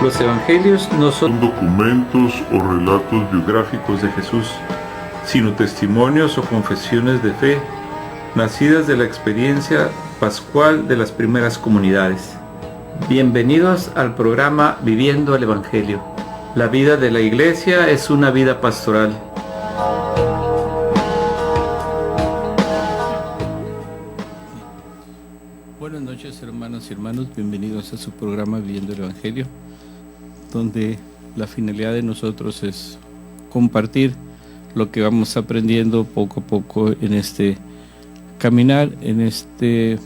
Los evangelios no son documentos o relatos biográficos de Jesús, sino testimonios o confesiones de fe, nacidas de la experiencia pascual de las primeras comunidades. Bienvenidos al programa Viviendo el Evangelio. La vida de la Iglesia es una vida pastoral. Buenas noches, hermanas y hermanos, bienvenidos a su programa Viviendo el Evangelio, donde la finalidad de nosotros es compartir lo que vamos aprendiendo poco a poco en este caminar, en este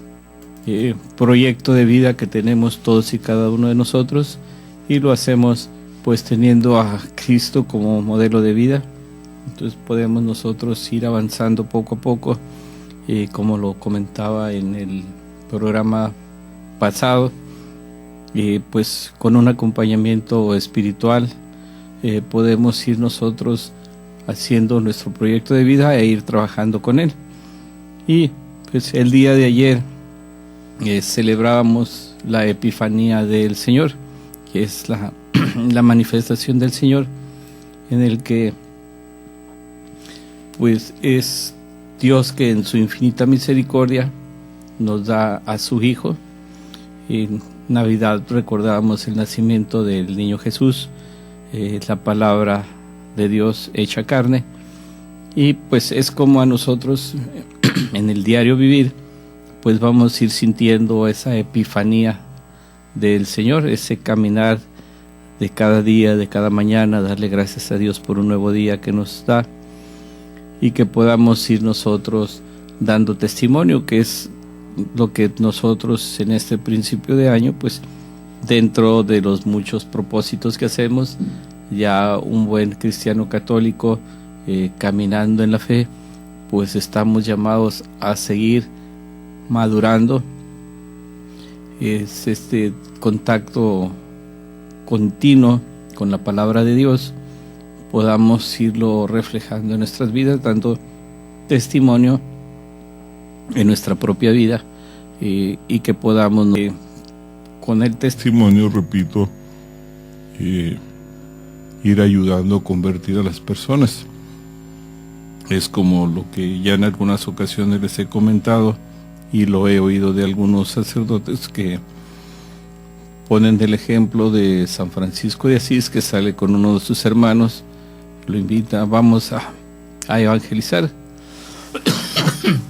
proyecto de vida que tenemos todos y cada uno de nosotros, y lo hacemos pues teniendo a Cristo como modelo de vida. Entonces podemos nosotros ir avanzando poco a poco, como lo comentaba en el programa pasado, pues con un acompañamiento espiritual podemos ir nosotros haciendo nuestro proyecto de vida e ir trabajando con él. Y pues el día de ayer celebrábamos la Epifanía del Señor, que es la manifestación del Señor, en el que pues es Dios que en su infinita misericordia nos da a su Hijo. En Navidad recordábamos el nacimiento del niño Jesús, la palabra de Dios hecha carne, y pues es como a nosotros en el diario vivir pues vamos a ir sintiendo esa epifanía del Señor, ese caminar de cada día, de cada mañana, darle gracias a Dios por un nuevo día que nos da, y que podamos ir nosotros dando testimonio, que es lo que nosotros en este principio de año, pues dentro de los muchos propósitos que hacemos, ya un buen cristiano católico caminando en la fe, pues estamos llamados a seguir madurando. Es este contacto continuo con la palabra de Dios, podamos irlo reflejando en nuestras vidas, dando testimonio en nuestra propia vida, y que podamos con el testimonio, repito, ir ayudando a convertir a las personas. Es como lo que ya en algunas ocasiones les he comentado y lo he oído de algunos sacerdotes que ponen del ejemplo de San Francisco de Asís, que sale con uno de sus hermanos, lo invita, vamos a evangelizar.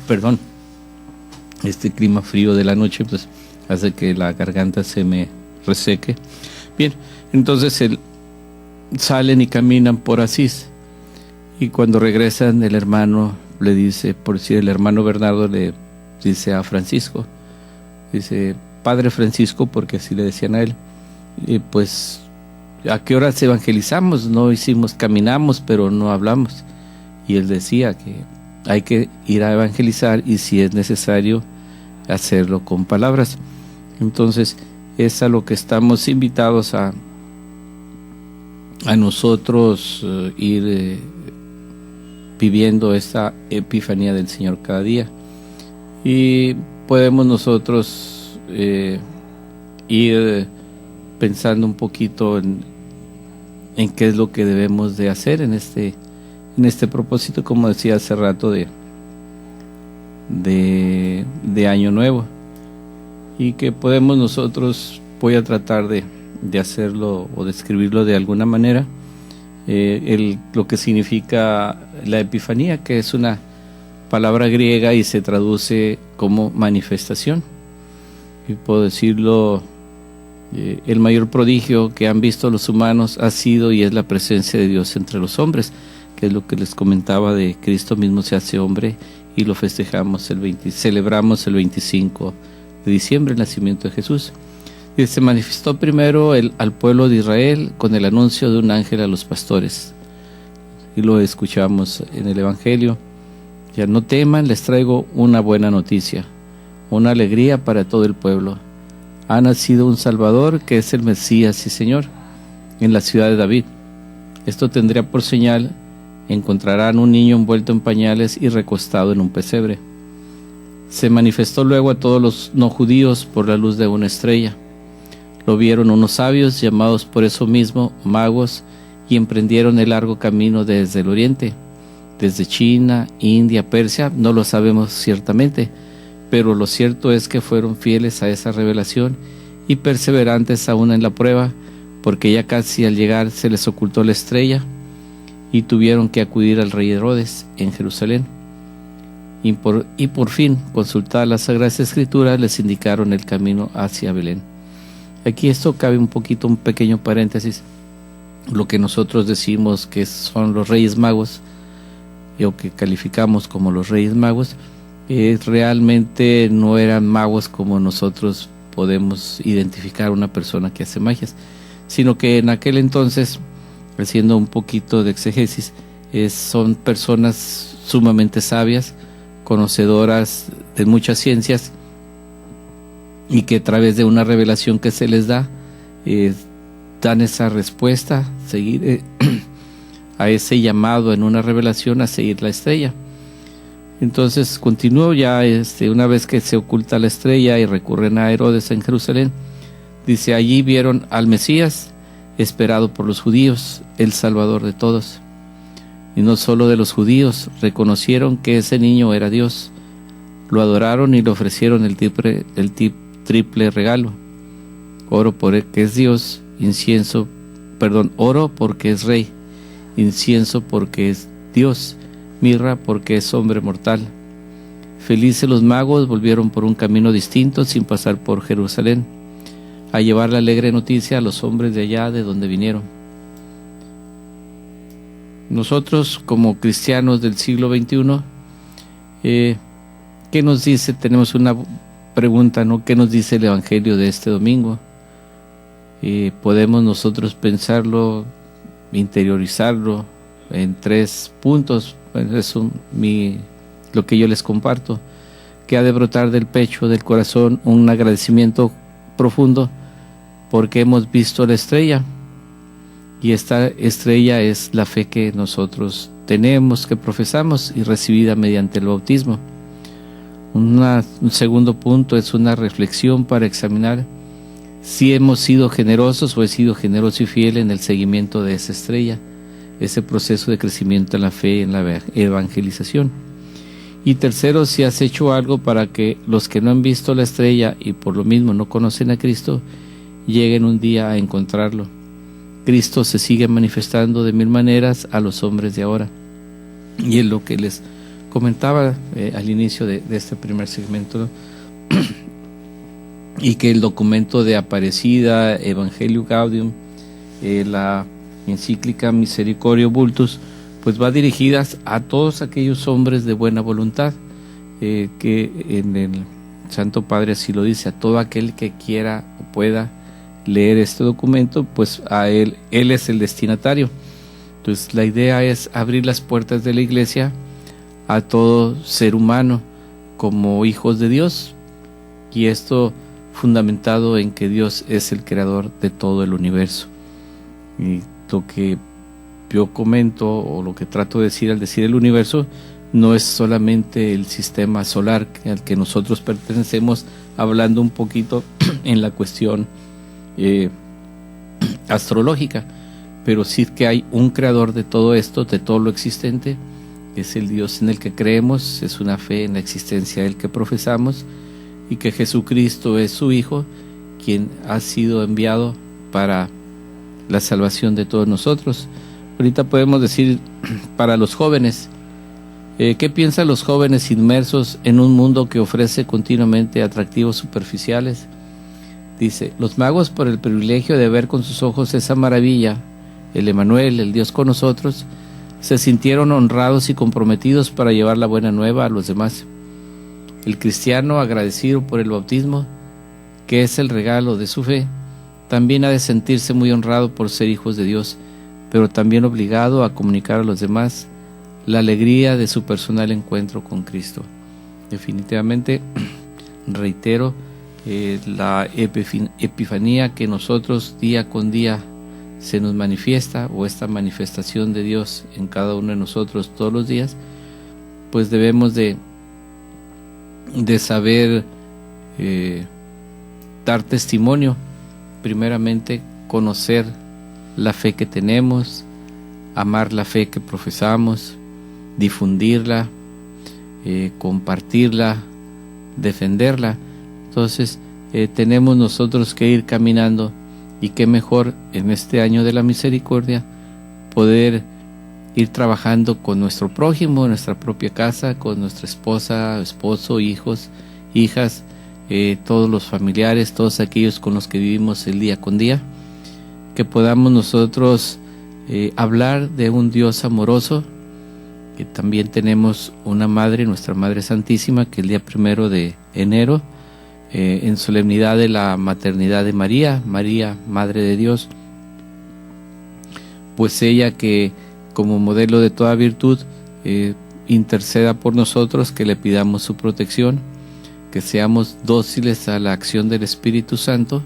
Perdón, este clima frío de la noche pues hace que la garganta se me reseque. Bien, entonces salen y caminan por Asís, y cuando regresan el hermano le dice, por decir, el hermano Bernardo le dice a Francisco, dice, Padre Francisco, porque así le decían a él, pues ¿a qué horas evangelizamos? No caminamos, pero no hablamos. Y él decía que hay que ir a evangelizar, y si es necesario hacerlo con palabras. Entonces es a lo que estamos invitados a nosotros ir viviendo esta epifanía del Señor cada día, y podemos nosotros ir pensando un poquito en qué es lo que debemos de hacer en este propósito, como decía hace rato, de Año Nuevo, y que podemos nosotros, voy a tratar de hacerlo o describirlo de alguna manera, lo que significa la Epifanía, que es una palabra griega y se traduce como manifestación. Y puedo decirlo, el mayor prodigio que han visto los humanos ha sido y es la presencia de Dios entre los hombres, que es lo que les comentaba de Cristo mismo se hace hombre, y lo festejamos celebramos el 25 de diciembre, el nacimiento de Jesús. Y se manifestó primero al pueblo de Israel con el anuncio de un ángel a los pastores, y lo escuchamos en el Evangelio. Ya no teman, les traigo una buena noticia, una alegría para todo el pueblo. Ha nacido un Salvador, que es el Mesías y Señor, en la ciudad de David. Esto tendría por señal, encontrarán un niño envuelto en pañales y recostado en un pesebre. Se manifestó luego a todos los no judíos por la luz de una estrella. Lo vieron unos sabios, llamados por eso mismo magos, y emprendieron el largo camino desde el oriente, desde China, India, Persia, no lo sabemos ciertamente, pero lo cierto es que fueron fieles a esa revelación y perseverantes aún en la prueba, porque ya casi al llegar se les ocultó la estrella y tuvieron que acudir al rey Herodes en Jerusalén. Y por fin, consultadas las Sagradas Escrituras, les indicaron el camino hacia Belén. Aquí esto cabe un pequeño paréntesis. Lo que nosotros decimos que son los Reyes Magos, o que calificamos como los Reyes Magos, realmente no eran magos como nosotros podemos identificar a una persona que hace magias, sino que en aquel entonces, haciendo un poquito de exégesis, son personas sumamente sabias, conocedoras de muchas ciencias, y que a través de una revelación que se les da, dan esa respuesta, seguir a ese llamado en una revelación a seguir la estrella. Entonces continuó ya, una vez que se oculta la estrella y recurren a Herodes en Jerusalén, dice, allí vieron al Mesías, esperado por los judíos, el Salvador de todos. Y no solo de los judíos, reconocieron que ese niño era Dios, lo adoraron y le ofrecieron el triple regalo: oro porque es Dios, oro porque es rey, incienso porque es Dios, mirra porque es hombre mortal. Felices los magos volvieron por un camino distinto sin pasar por Jerusalén, a llevar la alegre noticia a los hombres de allá de donde vinieron. Nosotros como cristianos del siglo XXI, ¿qué nos dice? Tenemos una pregunta, ¿no? ¿Qué nos dice el Evangelio de este domingo? Podemos nosotros pensarlo, interiorizarlo en 3 puntos. Bueno, es lo que yo les comparto, que ha de brotar del pecho, del corazón, un agradecimiento profundo porque hemos visto la estrella, y esta estrella es la fe que nosotros tenemos, que profesamos y recibida mediante el bautismo. Un segundo punto es una reflexión para examinar si hemos sido generosos o he sido generoso y fiel en el seguimiento de esa estrella, ese proceso de crecimiento en la fe y en la evangelización. Y tercero, si has hecho algo para que los que no han visto la estrella y por lo mismo no conocen a Cristo, lleguen un día a encontrarlo. Cristo se sigue manifestando de 1000 maneras a los hombres de ahora. Y es lo que les comentaba al inicio de este primer segmento, ¿no? Y que el documento de Aparecida, Evangelio Gaudium, la encíclica Misericordia Vultus, pues va dirigidas a todos aquellos hombres de buena voluntad, que en el Santo Padre así lo dice, a todo aquel que quiera o pueda leer este documento, pues a él es el destinatario. Entonces la idea es abrir las puertas de la iglesia a todo ser humano como hijos de Dios, y esto fundamentado en que Dios es el creador de todo el universo. Y lo que yo comento, o lo que trato de decir al decir el universo, no es solamente el sistema solar al que nosotros pertenecemos, hablando un poquito en la cuestión astrológica, pero sí que hay un creador de todo esto, de todo lo existente, que es el Dios en el que creemos, es una fe en la existencia del que profesamos, y que Jesucristo es su Hijo, quien ha sido enviado para la salvación de todos nosotros. Ahorita podemos decir para los jóvenes, ¿qué piensan los jóvenes inmersos en un mundo que ofrece continuamente atractivos superficiales? Dice, los magos, por el privilegio de ver con sus ojos esa maravilla, el Emmanuel, el Dios con nosotros, se sintieron honrados y comprometidos para llevar la buena nueva a los demás. El cristiano, agradecido por el bautismo, que es el regalo de su fe, también ha de sentirse muy honrado por ser hijos de Dios, pero también obligado a comunicar a los demás la alegría de su personal encuentro con Cristo. Definitivamente, reitero, la epifanía que nosotros día con día se nos manifiesta, o esta manifestación de Dios en cada uno de nosotros todos los días, pues debemos de saber dar testimonio primeramente conocer la fe que tenemos, amar la fe que profesamos, difundirla, compartirla, defenderla. Entonces tenemos nosotros que ir caminando, y qué mejor en este año de la misericordia poder ir trabajando con nuestro prójimo, en nuestra propia casa, con nuestra esposa, esposo, hijos, hijas, todos los familiares, todos aquellos con los que vivimos el día con día, que podamos nosotros hablar de un Dios amoroso, que también tenemos una madre, nuestra Madre Santísima, que el día 1 de enero, en solemnidad de la maternidad de María, Madre de Dios, pues ella que como modelo de toda virtud interceda por nosotros, que le pidamos su protección, que seamos dóciles a la acción del Espíritu Santo,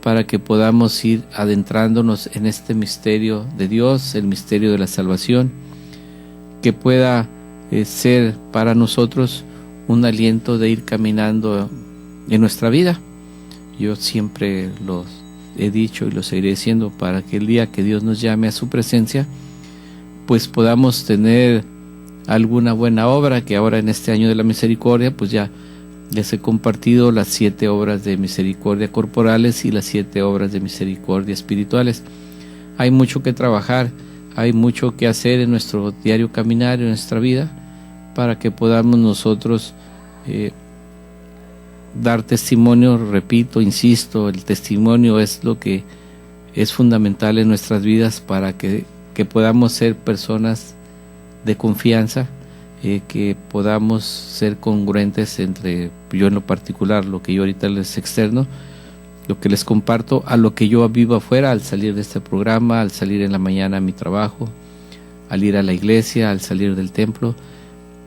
para que podamos ir adentrándonos en este misterio de Dios, el misterio de la salvación, que pueda ser para nosotros un aliento de ir caminando en nuestra vida. Yo siempre los he dicho y lo seguiré diciendo, para que el día que Dios nos llame a su presencia, pues podamos tener alguna buena obra, que ahora en este año de la misericordia, pues ya les he compartido las 7 obras de misericordia corporales y las 7 obras de misericordia espirituales. Hay mucho que trabajar, hay mucho que hacer en nuestro diario caminar, en nuestra vida, para que podamos nosotros dar testimonio. Repito, insisto, el testimonio es lo que es fundamental en nuestras vidas para que podamos ser personas de confianza, que podamos ser congruentes entre, yo en lo particular, lo que yo ahorita les externo, lo que les comparto, a lo que yo vivo afuera, al salir de este programa, al salir en la mañana a mi trabajo, al ir a la iglesia, al salir del templo,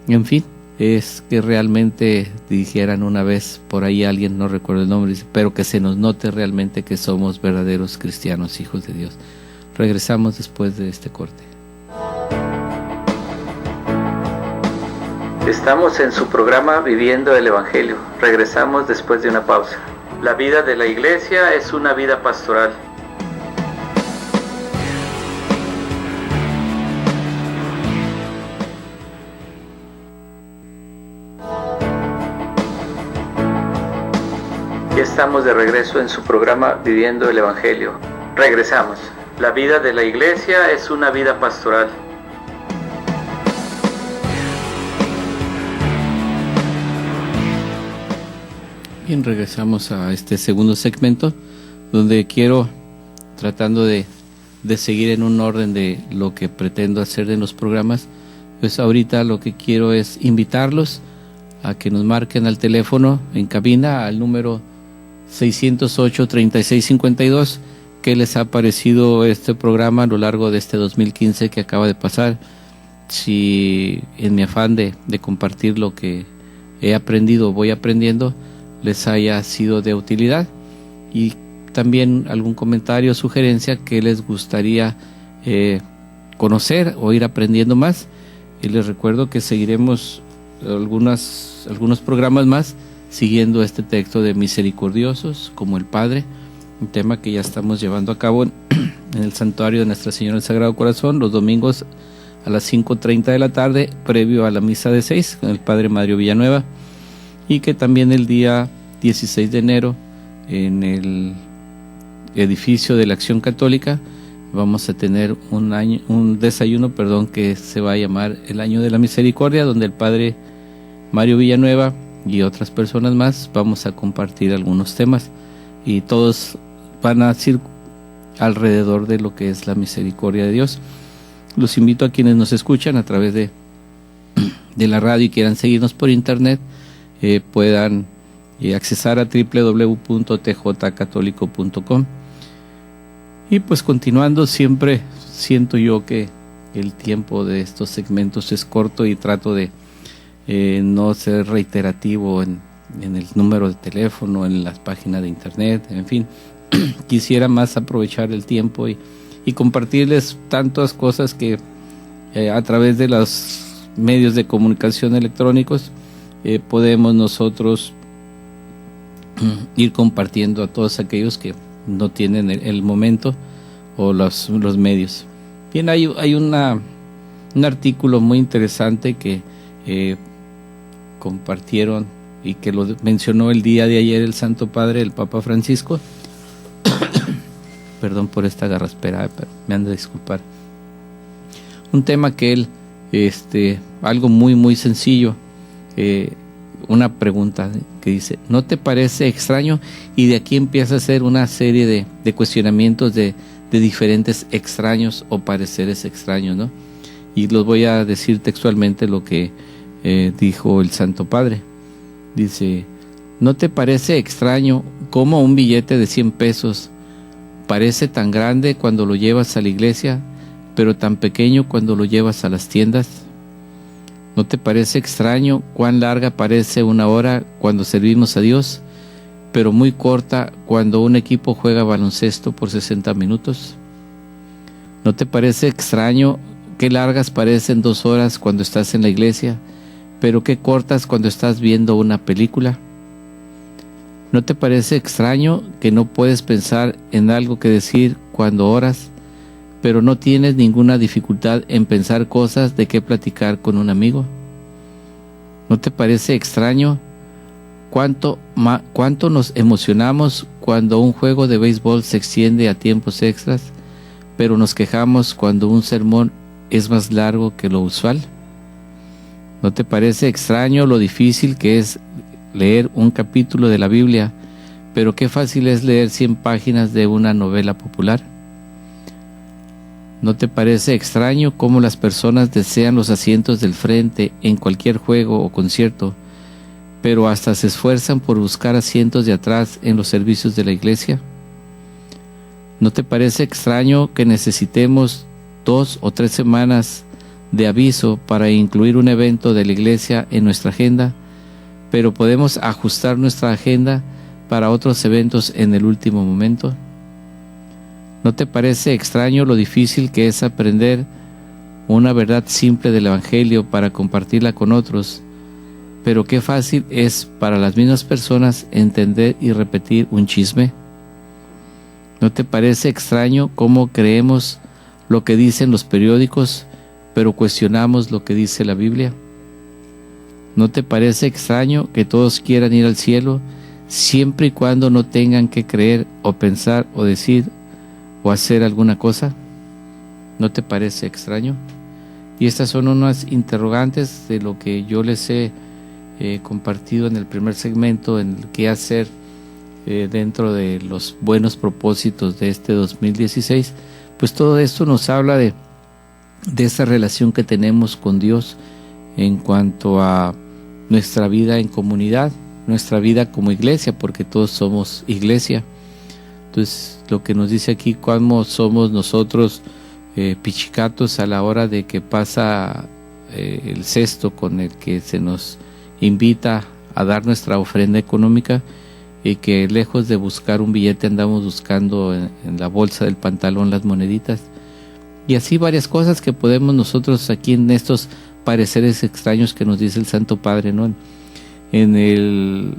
en fin. Es que realmente dijeran una vez por ahí, alguien, no recuerdo el nombre, pero que se nos note realmente que somos verdaderos cristianos, hijos de Dios. Regresamos después de este corte. Estamos en su programa Viviendo el Evangelio. Regresamos después de una pausa. La vida de la iglesia es una vida pastoral. Ya estamos de regreso en su programa Viviendo el Evangelio. Regresamos. La vida de la iglesia es una vida pastoral. Bien, regresamos a este segundo segmento, donde quiero, tratando de seguir en un orden de lo que pretendo hacer en los programas, pues ahorita lo que quiero es invitarlos a que nos marquen al teléfono en cabina, al número 608-3652, qué les ha parecido este programa a lo largo de este 2015 que acaba de pasar. Si en mi afán de compartir lo que he aprendido, voy aprendiendo, les haya sido de utilidad, y también algún comentario o sugerencia que les gustaría conocer o ir aprendiendo más. Y les recuerdo que seguiremos algunos programas más siguiendo este texto de misericordiosos como el Padre, un tema que ya estamos llevando a cabo en el santuario de Nuestra Señora del Sagrado Corazón los domingos a las 5:30 de la tarde, previo a la misa de 6 con el Padre Mario Villanueva, y que también el día 16 de enero en el edificio de la Acción Católica vamos a tener un desayuno que se va a llamar el Año de la Misericordia, donde el Padre Mario Villanueva y otras personas más vamos a compartir algunos temas, y todos van a ir alrededor de lo que es la misericordia de Dios. Los invito a quienes nos escuchan a través de la radio y quieran seguirnos por internet, puedan accesar a www.tjcatólico.com. Y pues continuando, siempre siento yo que el tiempo de estos segmentos es corto y trato de no ser reiterativo en el número de teléfono, en las páginas de internet, en fin. Quisiera más aprovechar el tiempo y compartirles tantas cosas que a través de los medios de comunicación electrónicos podemos nosotros ir compartiendo a todos aquellos que no tienen el momento o los medios. Bien, hay un artículo muy interesante que compartieron y que lo mencionó el día de ayer el Santo Padre, el Papa Francisco. Perdón por esta garraspera, pero me han de disculpar. Un tema que él, algo muy muy sencillo, una pregunta que dice: ¿no te parece extraño? Y de aquí empieza a hacer una serie de cuestionamientos de diferentes extraños o pareceres extraños, ¿no? Y los voy a decir textualmente lo que dijo el Santo Padre. Dice: ¿no te parece extraño cómo un billete de 100 pesos parece tan grande cuando lo llevas a la iglesia, pero tan pequeño cuando lo llevas a las tiendas? ¿No te parece extraño cuán larga parece una hora cuando servimos a Dios, pero muy corta cuando un equipo juega baloncesto por 60 minutos? ¿No te parece extraño qué largas parecen 2 horas cuando estás en la iglesia, pero qué cortas cuando estás viendo una película? ¿No te parece extraño que no puedes pensar en algo que decir cuando oras, pero no tienes ninguna dificultad en pensar cosas de qué platicar con un amigo? ¿No te parece extraño cuánto nos emocionamos cuando un juego de béisbol se extiende a tiempos extras, pero nos quejamos cuando un sermón es más largo que lo usual? ¿No te parece extraño lo difícil que es leer un capítulo de la Biblia, pero qué fácil es leer 100 páginas de una novela popular? ¿No te parece extraño cómo las personas desean los asientos del frente en cualquier juego o concierto, pero hasta se esfuerzan por buscar asientos de atrás en los servicios de la iglesia? ¿No te parece extraño que necesitemos 2 o 3 semanas de aviso para incluir un evento de la iglesia en nuestra agenda, pero podemos ajustar nuestra agenda para otros eventos en el último momento? ¿No te parece extraño lo difícil que es aprender una verdad simple del Evangelio para compartirla con otros, pero qué fácil es para las mismas personas entender y repetir un chisme? ¿No te parece extraño cómo creemos lo que dicen los periódicos, pero cuestionamos lo que dice la Biblia? ¿No te parece extraño que todos quieran ir al cielo siempre y cuando no tengan que creer o pensar o decir o hacer alguna cosa? ¿No te parece extraño? Y estas son unas interrogantes de lo que yo les he compartido en el primer segmento, en el qué hacer dentro de los buenos propósitos de este 2016. Pues todo esto nos habla de esa relación que tenemos con Dios en cuanto a nuestra vida en comunidad, nuestra vida como iglesia, porque todos somos iglesia. Entonces, lo que nos dice aquí, cómo somos nosotros pichicatos a la hora de que pasa el cesto con el que se nos invita a dar nuestra ofrenda económica, y que lejos de buscar un billete andamos buscando en la bolsa del pantalón las moneditas. Y así varias cosas que podemos nosotros aquí en estos pareceres extraños que nos dice el Santo Padre, ¿no? En el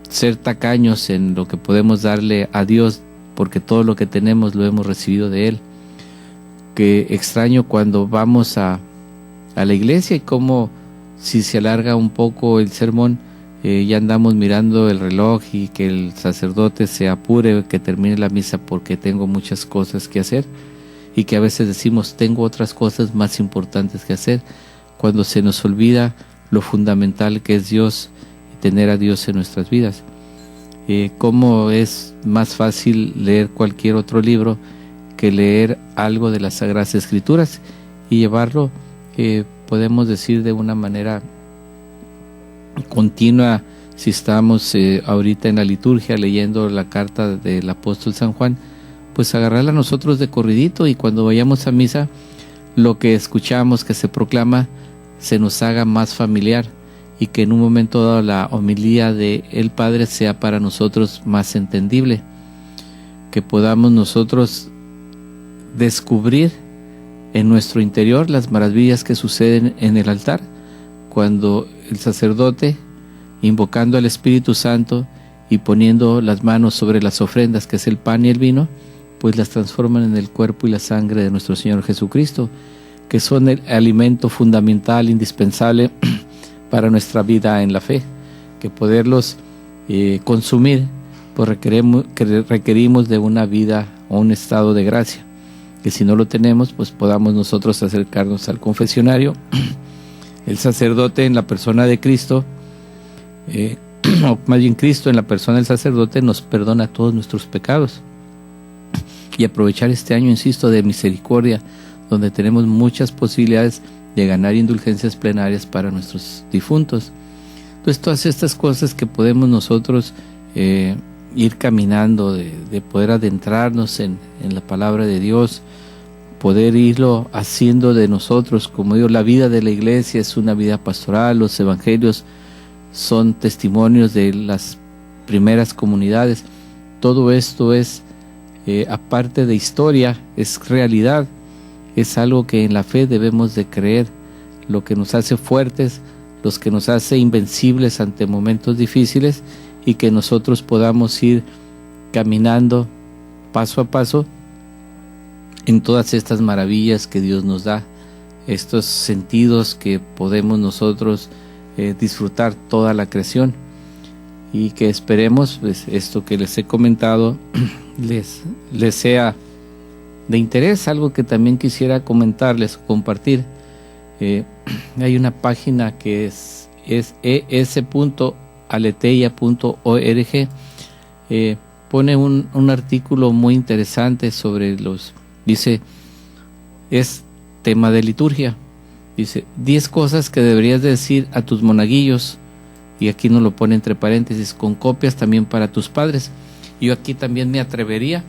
ser tacaños en lo que podemos darle a Dios, porque todo lo que tenemos lo hemos recibido de Él. Que extraño cuando vamos a la iglesia y como si se alarga un poco el sermón, ya andamos mirando el reloj y que el sacerdote se apure, que termine la misa porque tengo muchas cosas que hacer, y que a veces decimos tengo otras cosas más importantes que hacer, cuando se nos olvida lo fundamental que es Dios y tener a Dios en nuestras vidas. Cómo es más fácil leer cualquier otro libro que leer algo de las Sagradas Escrituras y llevarlo, podemos decir, de una manera continua. Si estamos ahorita en la liturgia leyendo la carta del apóstol San Juan, pues agarrarla nosotros de corridito, y cuando vayamos a misa lo que escuchamos que se proclama se nos haga más familiar, y que en un momento dado la homilía de el Padre sea para nosotros más entendible, que podamos nosotros descubrir en nuestro interior las maravillas que suceden en el altar, cuando el sacerdote, invocando al Espíritu Santo y poniendo las manos sobre las ofrendas, que es el pan y el vino, pues las transforman en el cuerpo y la sangre de nuestro Señor Jesucristo, que son el alimento fundamental, indispensable para nuestra vida en la fe, que poderlos consumir, pues requerimos de una vida o un estado de gracia, que si no lo tenemos, pues podamos nosotros acercarnos al confesionario. El sacerdote en la persona de Cristo, o más bien Cristo en la persona del sacerdote, nos perdona todos nuestros pecados. Y aprovechar este año, insisto, de misericordia, donde tenemos muchas posibilidades de ganar indulgencias plenarias para nuestros difuntos. Entonces, todas estas cosas que podemos nosotros ir caminando, de poder adentrarnos en la palabra de Dios, poder irlo haciendo de nosotros. Como digo, la vida de la iglesia es una vida pastoral, los evangelios son testimonios de las primeras comunidades. Todo esto es, aparte de historia, es realidad, es algo que en la fe debemos de creer, lo que nos hace fuertes, los que nos hace invencibles ante momentos difíciles, y que nosotros podamos ir caminando paso a paso en todas estas maravillas que Dios nos da, estos sentidos que podemos nosotros disfrutar toda la creación, y que esperemos, pues, esto que les he comentado les sea de interés. Algo que también quisiera comentarles, compartir. Hay una página que es es.aleteia.org. Pone un artículo muy interesante sobre dice, es tema de liturgia. Dice, 10 cosas que deberías decir a tus monaguillos, y aquí nos lo pone entre paréntesis, con copias también para tus padres. Yo aquí también me atrevería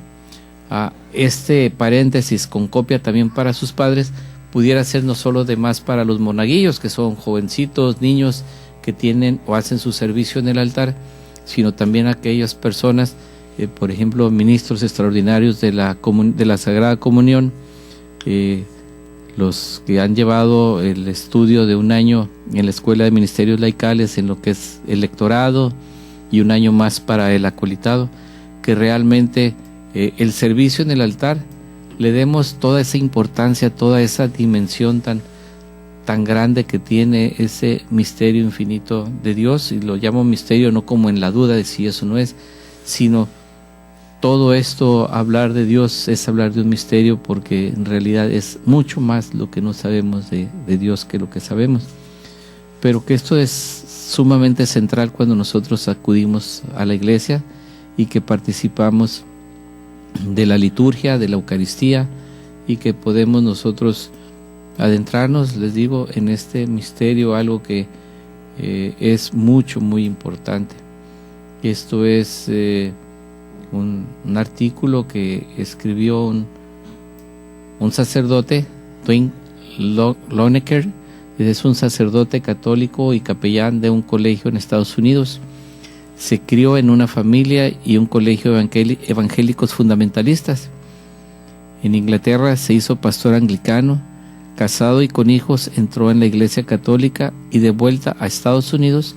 a este paréntesis, con copia también para sus padres, pudiera ser no solo de más para los monaguillos, que son jovencitos, niños que tienen o hacen su servicio en el altar, sino también aquellas personas, por ejemplo, ministros extraordinarios de la Sagrada Comunión, los que han llevado el estudio de un año en la Escuela de Ministerios Laicales en lo que es el lectorado, y un año más para el acolitado, que realmente el servicio en el altar le demos toda esa importancia, toda esa dimensión tan grande que tiene ese misterio infinito de Dios. Y lo llamo misterio no como en la duda de si eso no es, sino todo esto, hablar de Dios es hablar de un misterio, porque en realidad es mucho más lo que no sabemos de Dios que lo que sabemos. Pero que esto es sumamente central cuando nosotros acudimos a la iglesia y que participamos de la liturgia, de la Eucaristía, y que podemos nosotros adentrarnos, les digo, en este misterio, algo que es muy importante. Esto es un artículo que escribió un sacerdote, Twin Lonecker. Es un sacerdote católico y capellán de un colegio en Estados Unidos. Se crió en una familia y un colegio evangélicos fundamentalistas. En Inglaterra se hizo pastor anglicano. Casado y con hijos, entró en la Iglesia Católica, y de vuelta a Estados Unidos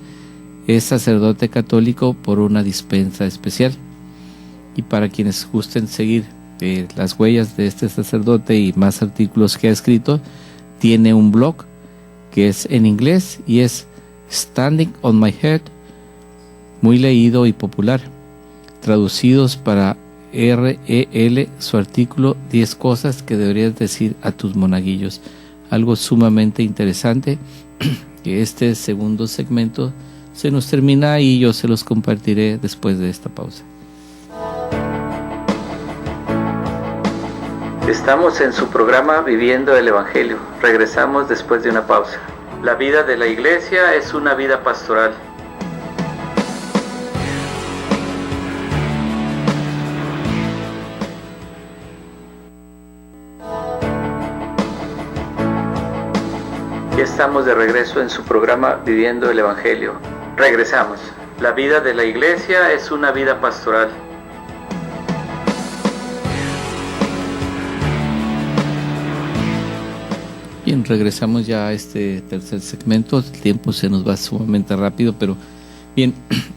es sacerdote católico por una dispensa especial. Y para quienes gusten seguir las huellas de este sacerdote y más artículos que ha escrito, tiene un blog que es en inglés y es Standing on My Head, muy leído y popular. Traducidos para REL, su artículo 10 cosas que deberías decir a tus monaguillos. Algo sumamente interesante, que este segundo segmento se nos termina y yo se los compartiré después de esta pausa. Estamos en su programa Viviendo el Evangelio. Regresamos después de una pausa. La vida de la iglesia es una vida pastoral. Ya estamos de regreso en su programa Viviendo el Evangelio. Regresamos. La vida de la iglesia es una vida pastoral. Bien, regresamos ya a este tercer segmento. El tiempo se nos va sumamente rápido, pero Bien,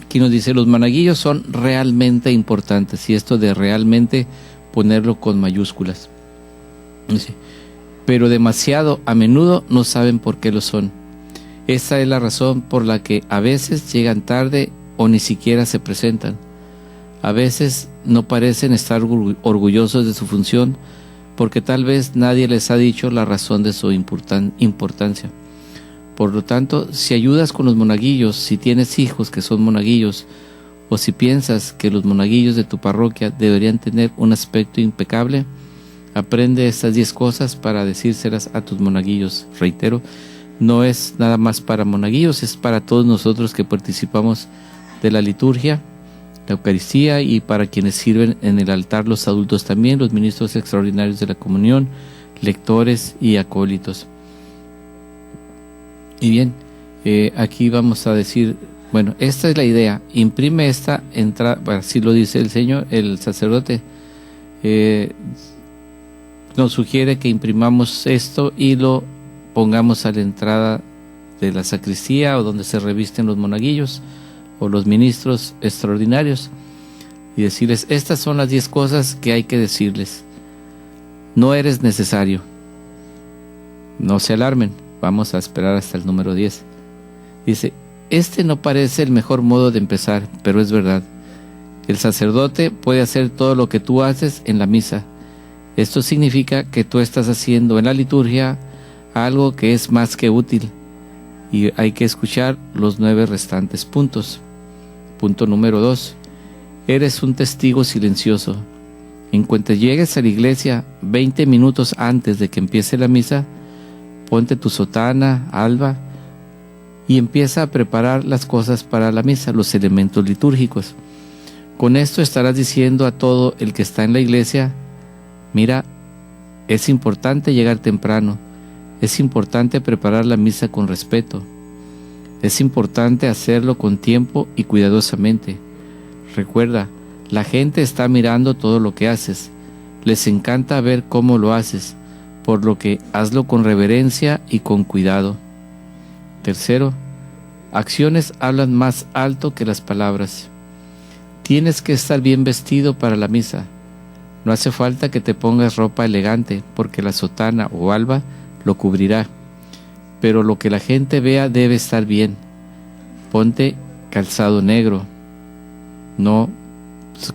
aquí nos dice, los monaguillos son realmente importantes, y esto de realmente ponerlo con mayúsculas. Dice, pero demasiado a menudo no saben por qué lo son. Esa es la razón por la que a veces llegan tarde o ni siquiera se presentan. A veces no parecen estar orgullosos de su función porque tal vez nadie les ha dicho la razón de su importancia. Por lo tanto, si ayudas con los monaguillos, si tienes hijos que son monaguillos, o si piensas que los monaguillos de tu parroquia deberían tener un aspecto impecable, aprende estas 10 cosas para decírselas a tus monaguillos. Reitero, no es nada más para monaguillos, es para todos nosotros que participamos de la liturgia, la Eucaristía, y para quienes sirven en el altar, los adultos también, los ministros extraordinarios de la comunión, lectores y acólitos. Y bien, aquí vamos a decir, bueno, esta es la idea, imprime esta entrada, así lo dice el Señor, el sacerdote, nos sugiere que imprimamos esto y lo pongamos a la entrada de la sacristía o donde se revisten los monaguillos o los ministros extraordinarios, y decirles, estas son las 10 cosas que hay que decirles. No eres necesario. No se alarmen, vamos a esperar hasta el número 10. Dice, este no parece el mejor modo de empezar, pero es verdad. El sacerdote puede hacer todo lo que tú haces en la misa. Esto significa que tú estás haciendo en la liturgia algo que es más que útil, y hay que escuchar los 9 restantes puntos. Punto número 2. Eres un testigo silencioso. En cuanto llegues a la iglesia 20 minutos antes de que empiece la misa, ponte tu sotana, alba, y empieza a preparar las cosas para la misa, los elementos litúrgicos. Con esto estarás diciendo a todo el que está en la iglesia, mira, es importante llegar temprano, es importante preparar la misa con respeto, es importante hacerlo con tiempo y cuidadosamente. Recuerda, la gente está mirando todo lo que haces, les encanta ver cómo lo haces, por lo que hazlo con reverencia y con cuidado. Tercero, acciones hablan más alto que las palabras. Tienes que estar bien vestido para la misa. No hace falta que te pongas ropa elegante, porque la sotana o alba lo cubrirá. Pero lo que la gente vea debe estar bien. Ponte calzado negro, no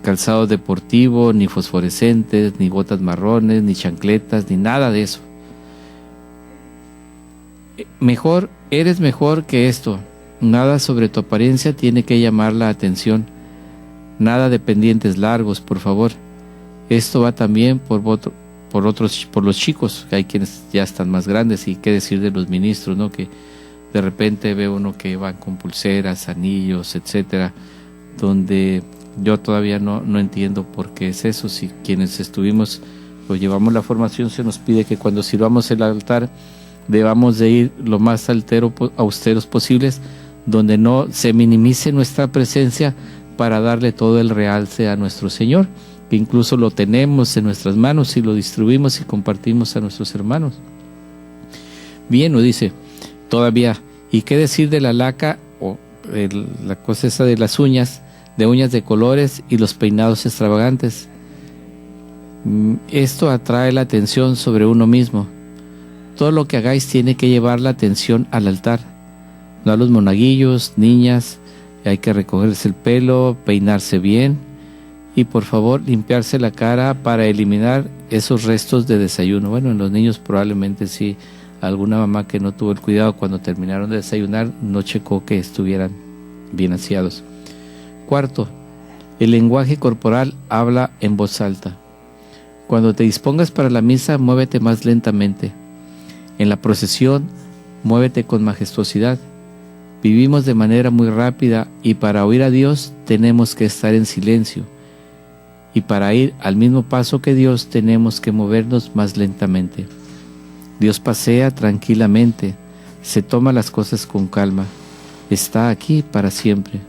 calzado deportivo, ni fosforescentes, ni botas marrones, ni chancletas, ni nada de eso. Eres mejor que esto. Nada sobre tu apariencia tiene que llamar la atención. Nada de pendientes largos, por favor. Esto va también por los chicos, que hay quienes ya están más grandes, y qué decir de los ministros, ¿no? Que de repente ve uno que van con pulseras, anillos, etcétera, donde yo todavía no entiendo por qué es eso. Si quienes estuvimos, pues llevamos la formación, se nos pide que cuando sirvamos el altar debamos de ir lo más austeros posibles, donde no se minimice nuestra presencia, para darle todo el realce a nuestro Señor, que incluso lo tenemos en nuestras manos y lo distribuimos y compartimos a nuestros hermanos. Bien, nos dice todavía, ¿y qué decir de la laca o la cosa esa de las uñas de colores y los peinados extravagantes? Esto atrae la atención sobre uno mismo. Todo lo que hagáis tiene que llevar la atención al altar, no a los monaguillos, niñas. Hay que recogerse el pelo, peinarse bien y por favor limpiarse la cara para eliminar esos restos de desayuno. Bueno, en los niños probablemente sí, alguna mamá que no tuvo el cuidado cuando terminaron de desayunar no checó que estuvieran bien aseados. Cuarto, el lenguaje corporal habla en voz alta. Cuando te dispongas para la misa, muévete más lentamente. En la procesión, muévete con majestuosidad. Vivimos de manera muy rápida y para oír a Dios tenemos que estar en silencio. Y para ir al mismo paso que Dios tenemos que movernos más lentamente. Dios pasea tranquilamente, se toma las cosas con calma, está aquí para siempre.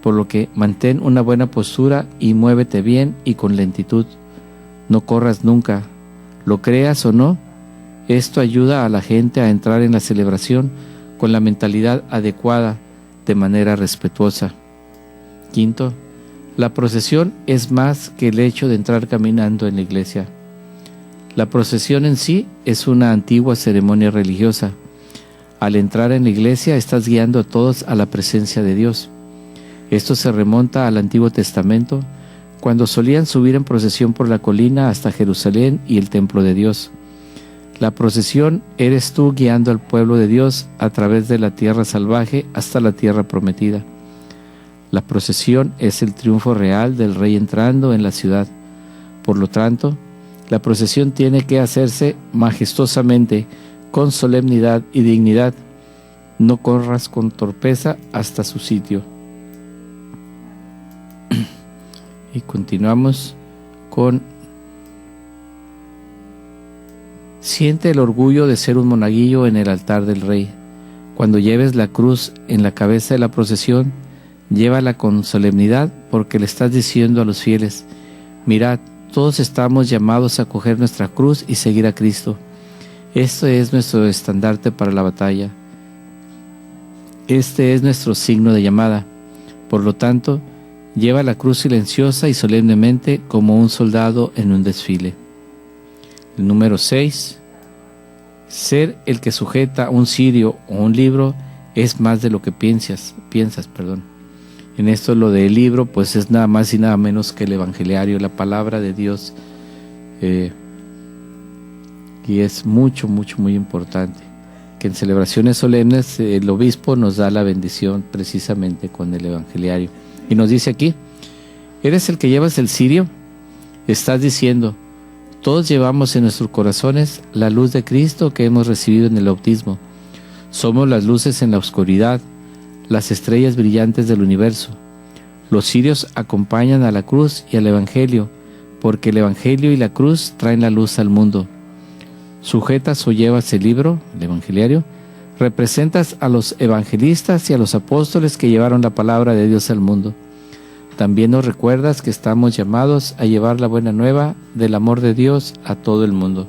Por lo que mantén una buena postura y muévete bien y con lentitud. No corras nunca, lo creas o no, esto ayuda a la gente a entrar en la celebración con la mentalidad adecuada, de manera respetuosa. Quinto, la procesión es más que el hecho de entrar caminando en la iglesia. La procesión en sí es una antigua ceremonia religiosa. Al entrar en la iglesia estás guiando a todos a la presencia de Dios. Esto se remonta al Antiguo Testamento, cuando solían subir en procesión por la colina hasta Jerusalén y el templo de Dios. La procesión eres tú guiando al pueblo de Dios a través de la tierra salvaje hasta la tierra prometida. La procesión es el triunfo real del rey entrando en la ciudad. Por lo tanto, la procesión tiene que hacerse majestuosamente, con solemnidad y dignidad. No corras con torpeza hasta su sitio. Y continuamos con: siente el orgullo de ser un monaguillo en el altar del rey. Cuando lleves la cruz en la cabeza de la procesión, llévala con solemnidad, porque le estás diciendo a los fieles: mirad, todos estamos llamados a coger nuestra cruz y seguir a Cristo. Este es nuestro estandarte para la batalla. Este es nuestro signo de llamada. Por lo tanto, lleva la cruz silenciosa y solemnemente como un soldado en un desfile. El número 6. Ser el que sujeta un cirio o un libro es más de lo que piensas. En esto lo del libro pues es nada más y nada menos que el evangeliario, la palabra de Dios, y es muy importante que en celebraciones solemnes el obispo nos da la bendición precisamente con el evangeliario. Y nos dice aquí: ¿eres el que llevas el cirio? Estás diciendo: todos llevamos en nuestros corazones la luz de Cristo que hemos recibido en el bautismo. Somos las luces en la oscuridad, las estrellas brillantes del universo. Los cirios acompañan a la cruz y al evangelio, porque el evangelio y la cruz traen la luz al mundo. Sujetas o llevas el libro, el evangeliario, representas a los evangelistas y a los apóstoles que llevaron la palabra de Dios al mundo. También nos recuerdas que estamos llamados a llevar la buena nueva del amor de Dios a todo el mundo.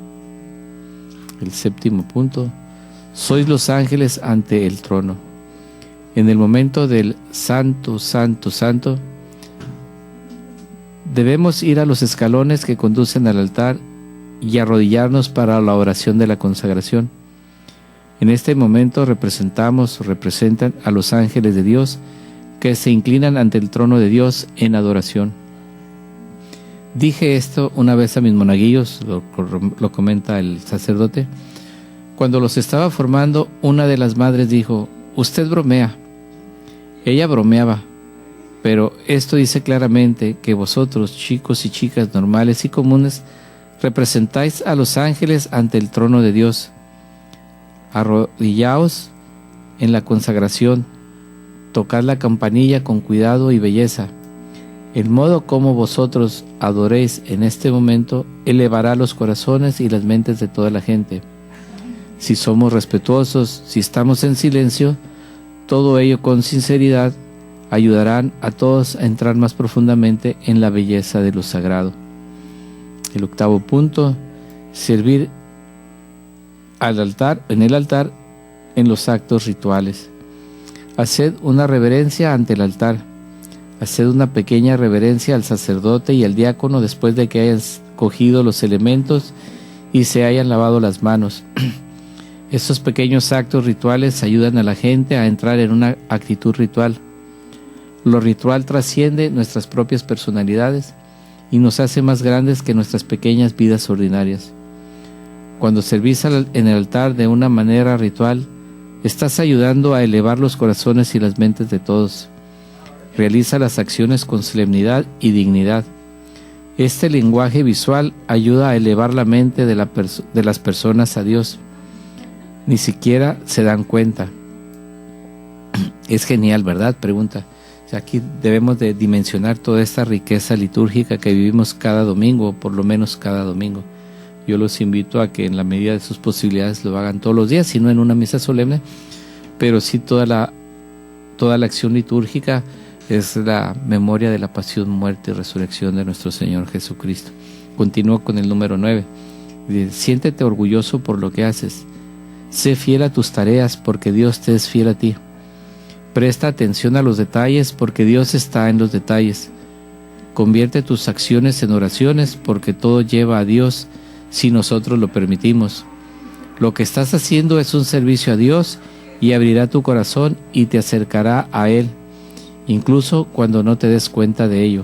El 7º punto: sois los ángeles ante el trono. En el momento del Santo, Santo, Santo, debemos ir a los escalones que conducen al altar y arrodillarnos para la oración de la consagración. En este momento representan a los ángeles de Dios que se inclinan ante el trono de Dios en adoración. Dije esto una vez a mis monaguillos, lo comenta el sacerdote. Cuando los estaba formando, una de las madres dijo: usted bromea. Ella bromeaba, pero esto dice claramente que vosotros, chicos y chicas normales y comunes, representáis a los ángeles ante el trono de Dios. Arrodillaos en la consagración, tocad la campanilla con cuidado y belleza. El modo como vosotros adoréis en este momento elevará los corazones y las mentes de toda la gente. Si somos respetuosos, si estamos en silencio, todo ello con sinceridad ayudarán a todos a entrar más profundamente en la belleza de lo sagrado. El 8º punto: servir al altar, en los actos rituales. Haced una reverencia ante el altar. Haced una pequeña reverencia al sacerdote y al diácono después de que hayan cogido los elementos y se hayan lavado las manos. Estos pequeños actos rituales ayudan a la gente a entrar en una actitud ritual. Lo ritual trasciende nuestras propias personalidades y nos hace más grandes que nuestras pequeñas vidas ordinarias. Cuando servís en el altar de una manera ritual, estás ayudando a elevar los corazones y las mentes de todos. Realiza las acciones con solemnidad y dignidad. Este lenguaje visual ayuda a elevar la mente de las personas a Dios. Ni siquiera se dan cuenta. Es genial, ¿verdad? Pregunta. Aquí debemos de dimensionar toda esta riqueza litúrgica que vivimos cada domingo, por lo menos cada domingo. Yo los invito a que en la medida de sus posibilidades lo hagan todos los días, si no en una misa solemne, pero sí toda la acción litúrgica es la memoria de la pasión, muerte y resurrección de nuestro Señor Jesucristo. Continúo con el número 9. Siéntete orgulloso por lo que haces. Sé fiel a tus tareas porque Dios te es fiel a ti. Presta atención a los detalles porque Dios está en los detalles. Convierte tus acciones en oraciones porque todo lleva a Dios si nosotros lo permitimos. Lo que estás haciendo es un servicio a Dios y abrirá tu corazón y te acercará a Él, incluso cuando no te des cuenta de ello.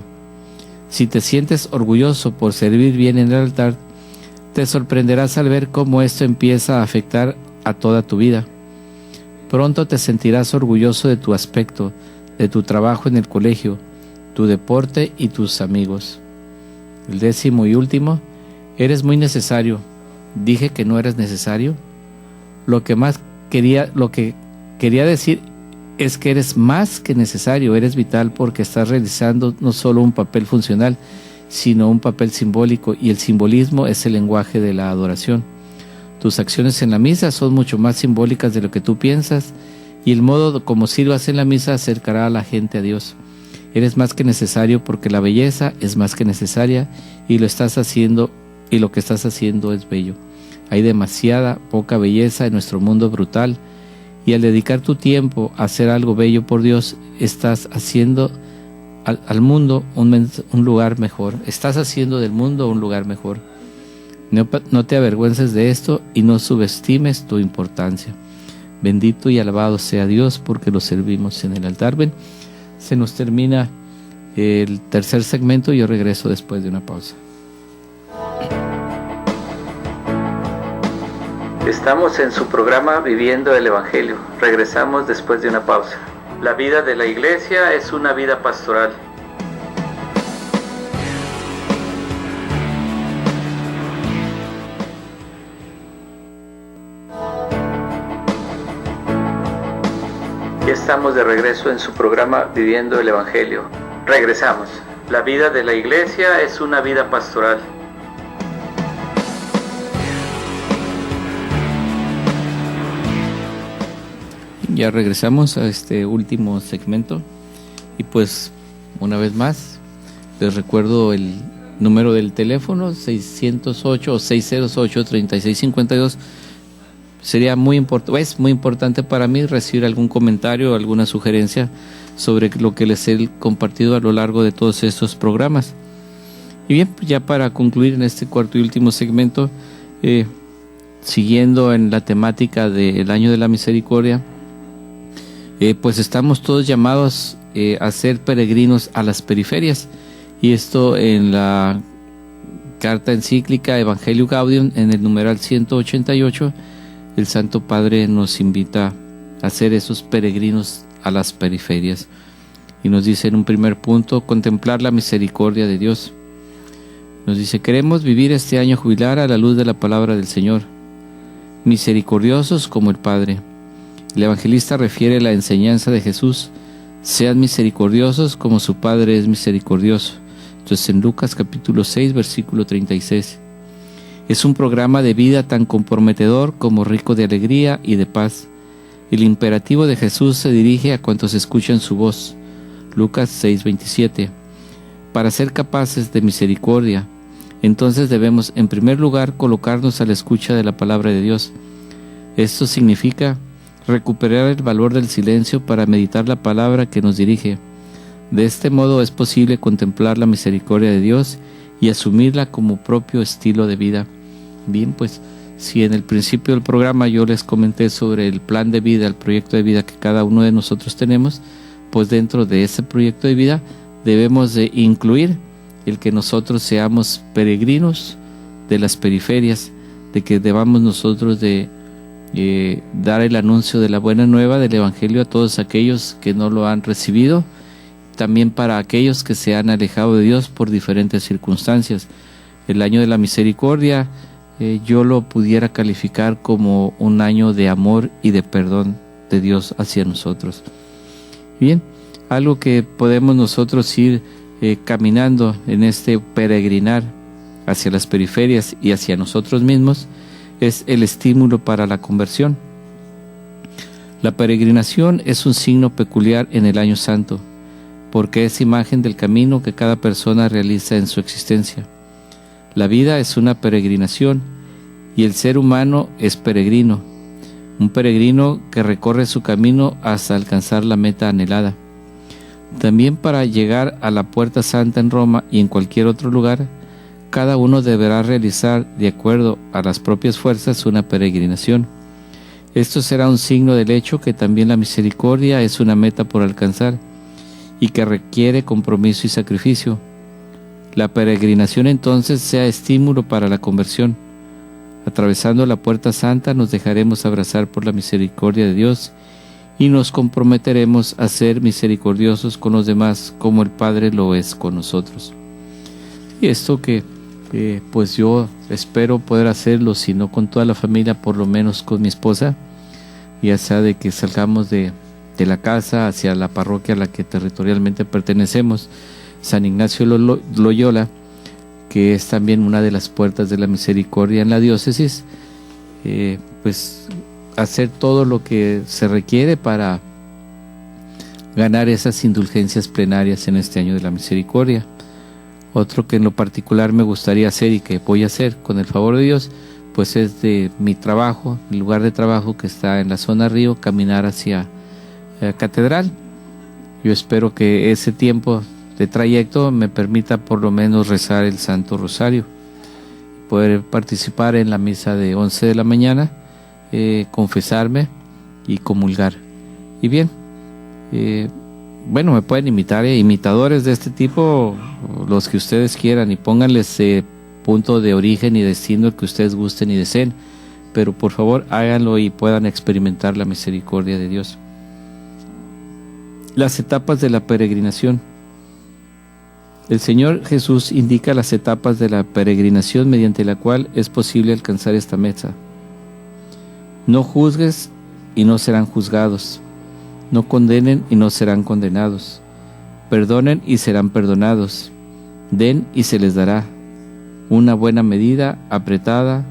Si te sientes orgulloso por servir bien en el altar, te sorprenderás al ver cómo esto empieza a afectar a toda tu vida. Pronto te sentirás orgulloso de tu aspecto, de tu trabajo en el colegio, tu deporte y tus amigos. El 10º y último, eres muy necesario. ¿Dije que no eres necesario? Lo que quería decir es que eres más que necesario, eres vital porque estás realizando no solo un papel funcional, sino un papel simbólico, y el simbolismo es el lenguaje de la adoración. Tus acciones en la misa son mucho más simbólicas de lo que tú piensas, y el modo como sirvas en la misa acercará a la gente a Dios. Eres más que necesario porque la belleza es más que necesaria y lo que estás haciendo es bello. Hay demasiada poca belleza en nuestro mundo brutal, y al dedicar tu tiempo a hacer algo bello por Dios, estás haciendo al mundo un lugar mejor. Estás haciendo del mundo un lugar mejor. No te avergüences de esto y no subestimes tu importancia. Bendito y alabado sea Dios porque lo servimos en el altar. Ven, se nos termina el tercer segmento y yo regreso después de una pausa. Estamos en su programa Viviendo el Evangelio. Regresamos después de una pausa. La vida de la iglesia es una vida pastoral. Ya estamos de regreso en su programa Viviendo el Evangelio. Regresamos. La vida de la iglesia es una vida pastoral. Ya regresamos a este último segmento y pues una vez más les recuerdo el número del teléfono 608 o 608-3652. Sería es muy importante para mí recibir algún comentario o alguna sugerencia sobre lo que les he compartido a lo largo de todos estos programas. Y bien, ya para concluir en este cuarto y último segmento, siguiendo en la temática del Año de la Misericordia, pues estamos todos llamados a ser peregrinos a las periferias, y esto en la carta encíclica Evangelio Gaudium, en el numeral 188, el Santo Padre nos invita a ser esos peregrinos a las periferias, y nos dice en un primer punto, contemplar la misericordia de Dios. Nos dice, queremos vivir este año jubilar a la luz de la palabra del Señor, misericordiosos como el Padre. El evangelista refiere la enseñanza de Jesús: sean misericordiosos como su Padre es misericordioso. Entonces en Lucas capítulo 6 versículo 36. Es un programa de vida tan comprometedor como rico de alegría y de paz. El imperativo de Jesús se dirige a cuantos escuchan su voz. Lucas 6:27. Para ser capaces de misericordia, entonces debemos en primer lugar colocarnos a la escucha de la palabra de Dios. Esto significa recuperar el valor del silencio para meditar la palabra que nos dirige. De este modo es posible contemplar la misericordia de Dios y asumirla como propio estilo de vida. Bien, pues si en el principio del programa yo les comenté sobre el plan de vida, el proyecto de vida que cada uno de nosotros tenemos, pues dentro de ese proyecto de vida debemos de incluir el que nosotros seamos peregrinos de las periferias, de que debamos nosotros de dar el anuncio de la buena nueva del Evangelio a todos aquellos que no lo han recibido, también para aquellos que se han alejado de Dios por diferentes circunstancias. El año de la misericordia yo lo pudiera calificar como un año de amor y de perdón de Dios hacia nosotros. Bien, algo que podemos nosotros ir caminando en este peregrinar hacia las periferias y hacia nosotros mismos es el estímulo para la conversión. La peregrinación es un signo peculiar en el año santo, porque es imagen del camino que cada persona realiza en su existencia. La vida es una peregrinación y el ser humano es peregrino. un peregrino que recorre su camino hasta alcanzar la meta anhelada. También para llegar a la Puerta Santa en Roma y en cualquier otro lugar, cada uno deberá realizar, de acuerdo a las propias fuerzas, una peregrinación. Esto será un signo del hecho que también la misericordia es una meta por alcanzar y que requiere compromiso y sacrificio. La peregrinación entonces sea estímulo para la conversión. Atravesando la Puerta Santa nos dejaremos abrazar por la misericordia de Dios y nos comprometeremos a ser misericordiosos con los demás como el Padre lo es con nosotros. Y esto que pues yo espero poder hacerlo, si no con toda la familia, por lo menos con mi esposa, ya sea de que salgamos de la casa hacia la parroquia a la que territorialmente pertenecemos, San Ignacio Loyola, que es también una de las puertas de la misericordia en la diócesis, pues hacer todo lo que se requiere para ganar esas indulgencias plenarias en este año de la misericordia. Otro que en lo particular me gustaría hacer y que voy a hacer con el favor de Dios, pues es de mi trabajo, mi lugar de trabajo que está en la zona Río, caminar hacia la catedral. Yo espero que ese tiempo de trayecto me permita por lo menos rezar el Santo Rosario, poder participar en la misa de 11 de la mañana, confesarme y comulgar. Y bien, bueno, me pueden imitar, imitadores de este tipo, los que ustedes quieran, y pónganles punto de origen y destino el que ustedes gusten y deseen, pero por favor háganlo y puedan experimentar la misericordia de Dios. Las etapas de la peregrinación. El Señor Jesús indica las etapas de la peregrinación mediante la cual es posible alcanzar esta meta. No juzgues y no serán juzgados. No condenen y no serán condenados. Perdonen y serán perdonados. Den y se les dará. Una buena medida, apretada,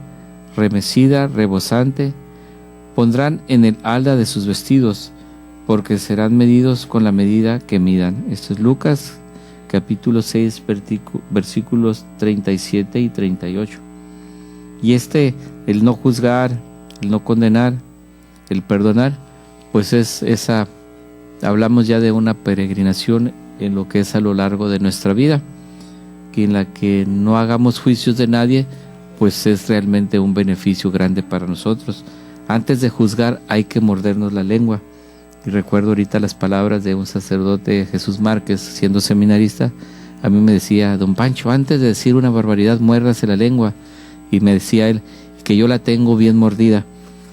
remecida, rebosante, pondrán en el halda de sus vestidos, porque serán medidos con la medida que midan. Esto es Lucas capítulo 6, versículos 37 y 38. Y el no juzgar, el no condenar, el perdonar, pues es esa, hablamos ya de una peregrinación en lo que es a lo largo de nuestra vida, que en la que no hagamos juicios de nadie, pues es realmente un beneficio grande para nosotros. Antes de juzgar hay que mordernos la lengua. Y recuerdo ahorita las palabras de un sacerdote, Jesús Márquez, siendo seminarista, a mí me decía: don Pancho, antes de decir una barbaridad, muérdase la lengua. Y me decía él que yo la tengo bien mordida.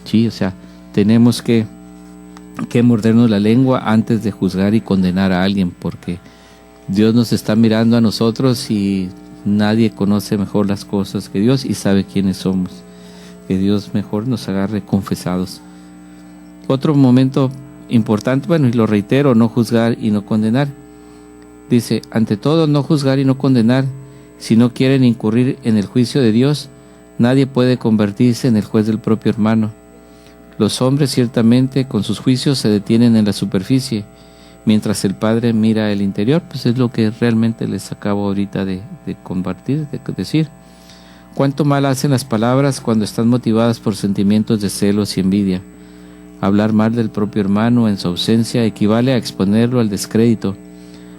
Sí, o sea, tenemos que mordernos la lengua antes de juzgar y condenar a alguien, porque Dios nos está mirando a nosotros y nadie conoce mejor las cosas que Dios y sabe quiénes somos. Que Dios mejor nos agarre confesados. Otro momento importante, bueno, y lo reitero, no juzgar y no condenar. Dice, ante todo, no juzgar y no condenar. Si no quieren incurrir en el juicio de Dios, nadie puede convertirse en el juez del propio hermano. Los hombres ciertamente con sus juicios se detienen en la superficie, mientras el Padre mira el interior. Pues es lo que realmente les acabo ahorita de compartir, de decir. Cuánto mal hacen las palabras cuando están motivadas por sentimientos de celos y envidia. Hablar mal del propio hermano en su ausencia equivale a exponerlo al descrédito,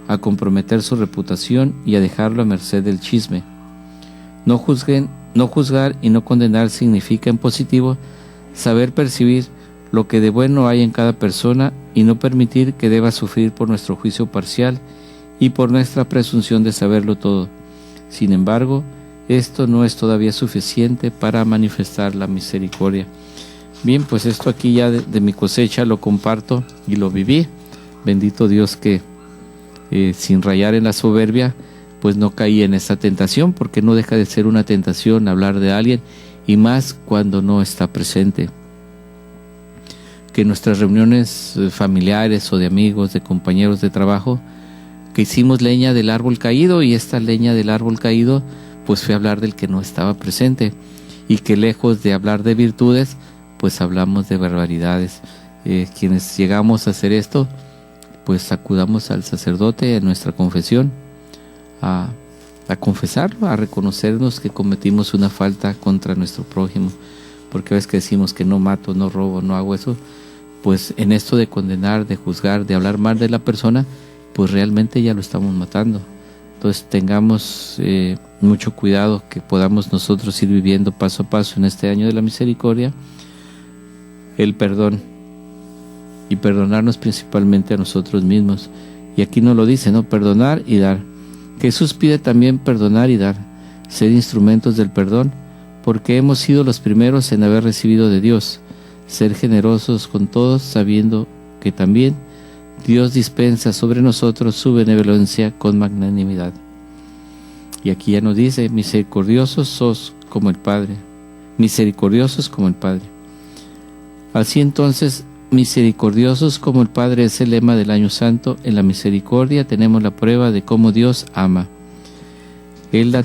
a comprometer su reputación y a dejarlo a merced del chisme. No juzgar y no condenar significa en positivo saber percibir lo que de bueno hay en cada persona y no permitir que deba sufrir por nuestro juicio parcial y por nuestra presunción de saberlo todo. Sin embargo, esto no es todavía suficiente para manifestar la misericordia. Bien, pues esto aquí ya de mi cosecha lo comparto y lo viví. Bendito Dios que sin rayar en la soberbia, pues no caí en esta tentación, porque no deja de ser una tentación hablar de alguien, y más cuando no está presente. Que nuestras reuniones familiares o de amigos, de compañeros de trabajo, que hicimos leña del árbol caído, y esta leña del árbol caído pues fue hablar del que no estaba presente, y que lejos de hablar de virtudes, pues hablamos de barbaridades. Quienes llegamos a hacer esto, pues acudamos al sacerdote en nuestra confesión a confesarlo, a reconocernos que cometimos una falta contra nuestro prójimo, porque a veces que decimos que no mato, no robo, no hago eso, pues en esto de condenar, de juzgar, de hablar mal de la persona, pues realmente ya lo estamos matando. Entonces tengamos mucho cuidado, que podamos nosotros ir viviendo paso a paso en este año de la misericordia el perdón, y perdonarnos principalmente a nosotros mismos. Y aquí nos lo dice, ¿no? Perdonar y dar. Jesús pide también perdonar y dar, ser instrumentos del perdón, porque hemos sido los primeros en haber recibido de Dios, ser generosos con todos, sabiendo que también Dios dispensa sobre nosotros su benevolencia con magnanimidad. Y aquí ya nos dice, misericordiosos sos como el Padre, misericordiosos como el Padre. Así entonces, misericordiosos como el Padre es el lema del año santo. En la misericordia tenemos la prueba de cómo Dios ama. Él da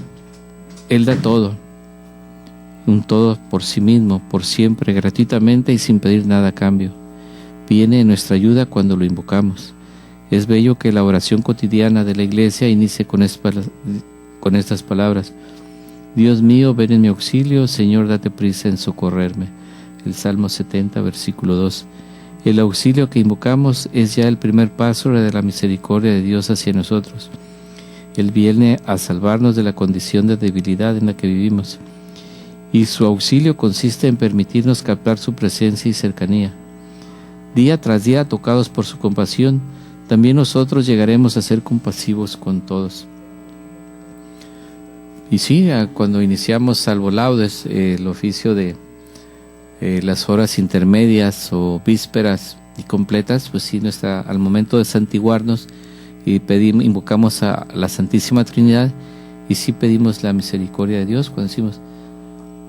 todo, un todo por sí mismo, por siempre, gratuitamente y sin pedir nada a cambio. Viene en nuestra ayuda cuando lo invocamos. Es bello que la oración cotidiana de la Iglesia inicie con estas palabras: Dios mío, ven en mi auxilio, Señor, date prisa en socorrerme. El Salmo 70, versículo 2. El auxilio que invocamos es ya el primer paso de la misericordia de Dios hacia nosotros. Él viene a salvarnos de la condición de debilidad en la que vivimos, y su auxilio consiste en permitirnos captar su presencia y cercanía. Día tras día, tocados por su compasión, también nosotros llegaremos a ser compasivos con todos. Y sí, cuando iniciamos Salvo Laudes, el oficio de las horas intermedias o vísperas y completas, pues sí, al momento de santiguarnos y invocamos a la Santísima Trinidad, y sí pedimos la misericordia de Dios cuando decimos: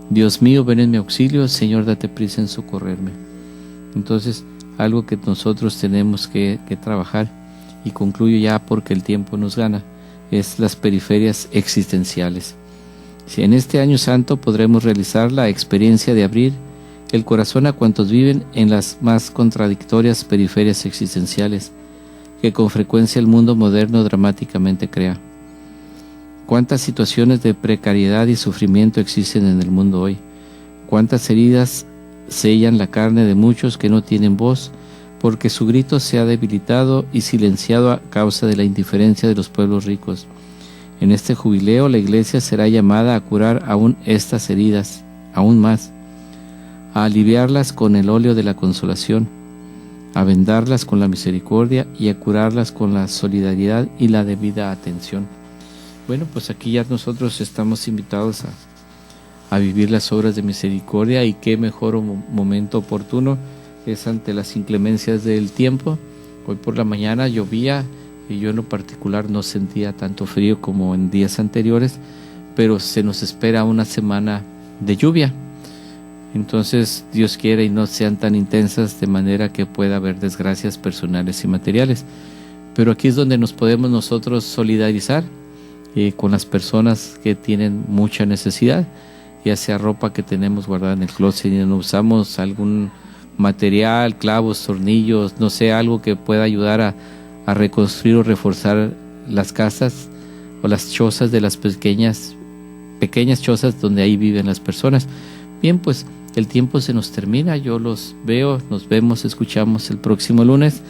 Dios mío, ven en mi auxilio, Señor, date prisa en socorrerme. Entonces, algo que nosotros tenemos que trabajar, y concluyo ya porque el tiempo nos gana, es las periferias existenciales. Si en este año santo podremos realizar la experiencia de abrir el corazón a cuantos viven en las más contradictorias periferias existenciales que con frecuencia el mundo moderno dramáticamente crea. Cuántas situaciones de precariedad y sufrimiento existen en el mundo hoy. Cuántas heridas sellan la carne de muchos que no tienen voz, porque su grito se ha debilitado y silenciado a causa de la indiferencia de los pueblos ricos. En este jubileo la Iglesia será llamada a curar aún estas heridas, aún más, a aliviarlas con el óleo de la consolación, a vendarlas con la misericordia y a curarlas con la solidaridad y la debida atención. Bueno, pues aquí ya nosotros estamos invitados a vivir las obras de misericordia, y qué mejor momento oportuno es ante las inclemencias del tiempo. Hoy por la mañana llovía y yo en lo particular no sentía tanto frío como en días anteriores, pero se nos espera una semana de lluvia. Entonces Dios quiere y no sean tan intensas de manera que pueda haber desgracias personales y materiales. Pero aquí es donde nos podemos nosotros solidarizar con las personas que tienen mucha necesidad, ya sea ropa que tenemos guardada en el closet y no usamos, algún material, clavos, tornillos, no sé, algo que pueda ayudar a reconstruir o reforzar las casas o las chozas de las pequeñas chozas donde ahí viven las personas. Bien, pues el tiempo se nos termina, yo los veo, nos vemos, escuchamos el próximo lunes.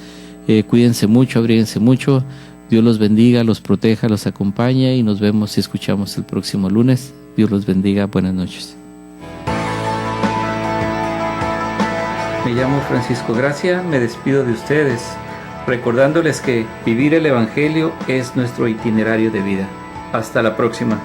Cuídense mucho, abríguense mucho, Dios los bendiga, los proteja, los acompañe, y nos vemos y escuchamos el próximo lunes. Dios los bendiga, buenas noches. Me llamo Francisco Gracia, me despido de ustedes, recordándoles que vivir el Evangelio es nuestro itinerario de vida. Hasta la próxima.